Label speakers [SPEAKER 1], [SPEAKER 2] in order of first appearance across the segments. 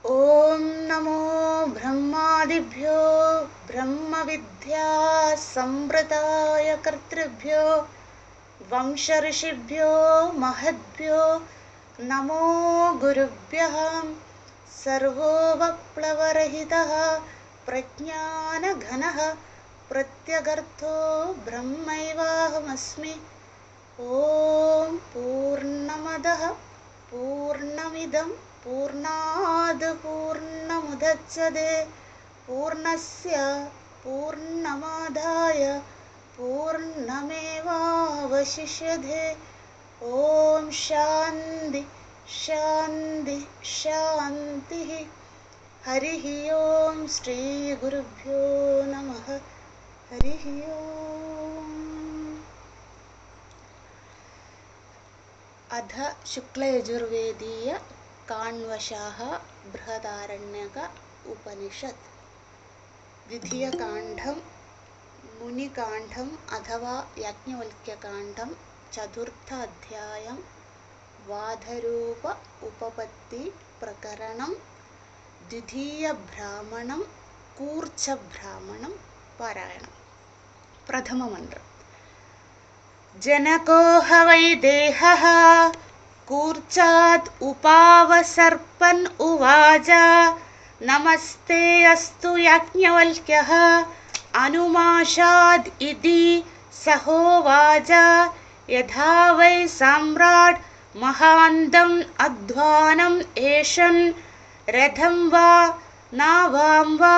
[SPEAKER 1] ओम नमो ब्रह्मादिभ्यो ब्रह्मविद्या संप्रदाय कर्तृभ्यो वंशऋषिभ्यो महद्भ्यो नमो गुरुभ्यः। सर्वोपप्लवरहितः प्रज्ञानघनः प्रत्यगर्थो ब्रह्मैवाहमस्मि। ओम पूर्णमदः पूर्णमिदं पूर्णाद् पूर्णमुदच्यते पूर्णस्य पूर्णमादाय पूर्णमेवावशिष्यते। ओम शान्ति शान्ति शान्तिः। हरिः ओम श्री गुरुभ्यो नमः। हरिः ओम। अथ शुक्लयजुर्वेदीय काण्वशाः बृहदारण्यक उपनिषत् द्वितीयकाण्डं मुनिकाण्डम् अथवा याज्ञवल्क्यकाण्डं चतुर्थ अध्यायं वाधरूप उपपत्ति प्रकरणं द्वितीयब्राह्मणं कूर्चब्राह्मणं पारायणं। प्रथममन्त्रम्। जनको ह वै देहः कूर्चात् उपावसर्पन् उवाच नमस्ते अस्तु याज्ञवल्क्यः अनुमाशाद् इति सहोवाच यथा वै सम्राट् महान्तम् अध्वानम् एषन् रथं वा नावां वा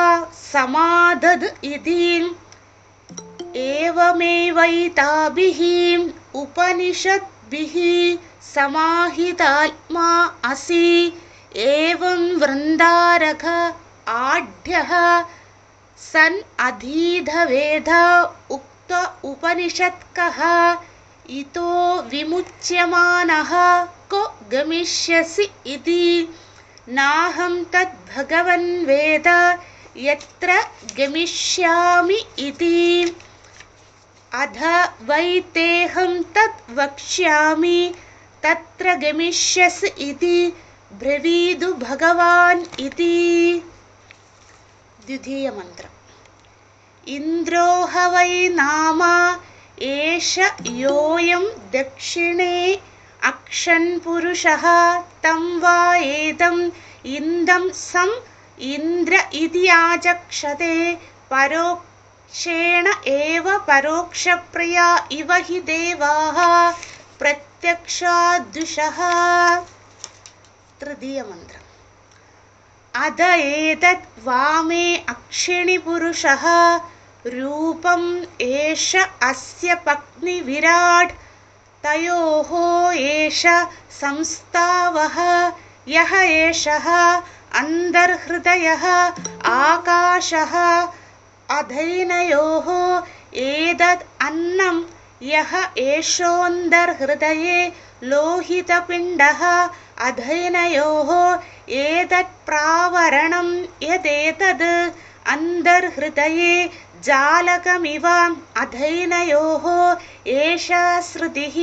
[SPEAKER 1] समादद् इति एवमेवैताभिः उपनिषद्भिः समाहितात्मा असि। एवं वृन्दारक आढ्यः सन् अधीतवेद उक्त उपनिषत्कः इतो विमुच्यमानः को गमिष्यसि इति नाहं तद् भगवन् वेद यत्र गमिष्यामि इति अध वै तेऽहं तत् वक्ष्यामि तत्र गमिष्यसि इति ब्रवीदु भगवान् इति। द्वितीयमन्त्रम्। इन्द्रो ह वै नाम एष योऽयं दक्षिणे अक्षन्पुरुषः तं वा एदम् इन्दं सम् इन्द्र इति आचक्षते परोक्षेण एव परोक्षप्रिया इव हि देवाः प्रत्यक्षाद्विषः। तृतीयमन्त्रम्। अद एतत् वामे अक्षिणि पुरुषः रूपम् एष अस्य पत्नी विराट् तयोः एष संस्थावः यः एषः अन्तर्हृदयः आकाशः अधैनयोः एतद् अन्नं यः एषोऽन्तर्हृदये लोहितपिण्डः अधैनयोः एतत् प्रावरणं यदेतद् अन्तर्हृदये जालकमिव अधैनयोः एषा श्रुतिः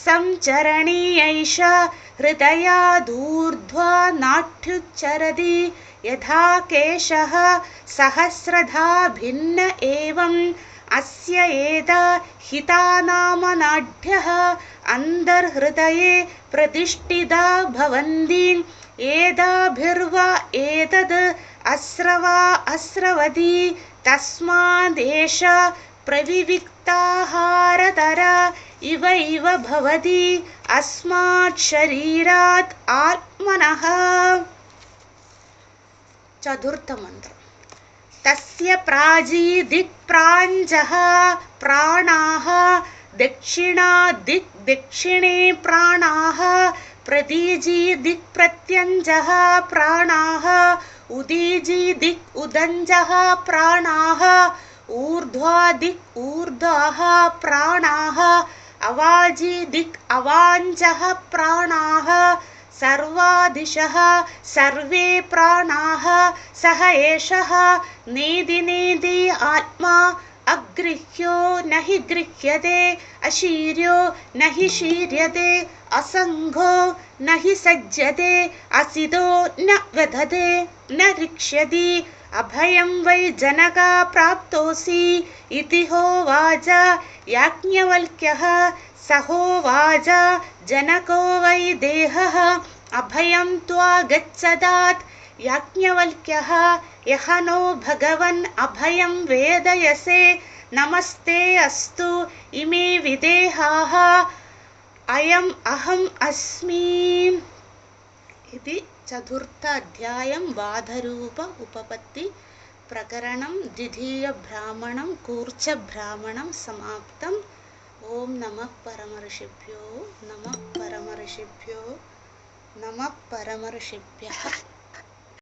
[SPEAKER 1] संचरणी एषा हृदयादूर्ध्वा नाट्युच्चरति यथा केशः सहस्रधा भिन्न एवम् अस्य एता हिता नाम नाड्यः अन्तर्हृदये प्रतिष्ठिता भवन्ति एताभिर्वा एतद् अस्रवा अस्रवति तस्मादेषा प्रविविक्ताहारतरा इव इव भवति अस्मात् शरीरात् आत्मनः। चतुर्थमन्त्रम्। तस्य प्राचीदिक्प्राञ्जः प्राणाः दक्षिणादिक् दक्षिणे प्राणाः प्रतीचीदिक्प्रत्यञ्जः प्राणाः उदीचीदिक् उदञ्जः प्राणाः ऊर्ध्वादिक् ऊर्ध्वाः प्राणाः अवाजीदिक् अवाञ्चः प्राणाः सर्वादिशः सर्वे प्राणाः सह एषः नेदि नेदि आत्मा अगृह्यो न हि गृह्यते अशीर्यो न हि शीर्यते असङ्गो न हि सज्जते असिदो न वदते न रिक्ष्यति अभयं वै जनका प्राप्तोऽसि इति होवाच याज्ञवल्क्यः सहोवाच जनको वै देहः अभयं त्वागच्छदात् याज्ञवल्क्यः यः नो भगवन् अभयं वेदयसे नमस्ते अस्तु इमे विदेहाः अयम् अहम् अस्मि इति चतुर्थ अध्यायं वादरूप उपपत्ति प्रकरणं द्वितीयब्राह्मणं कूर्चब्राह्मणं समाप्तम्। ओम नमः परमर्षिभ्यो नमः परमर्षिभ्यो नमः परमर्षिभ्यः।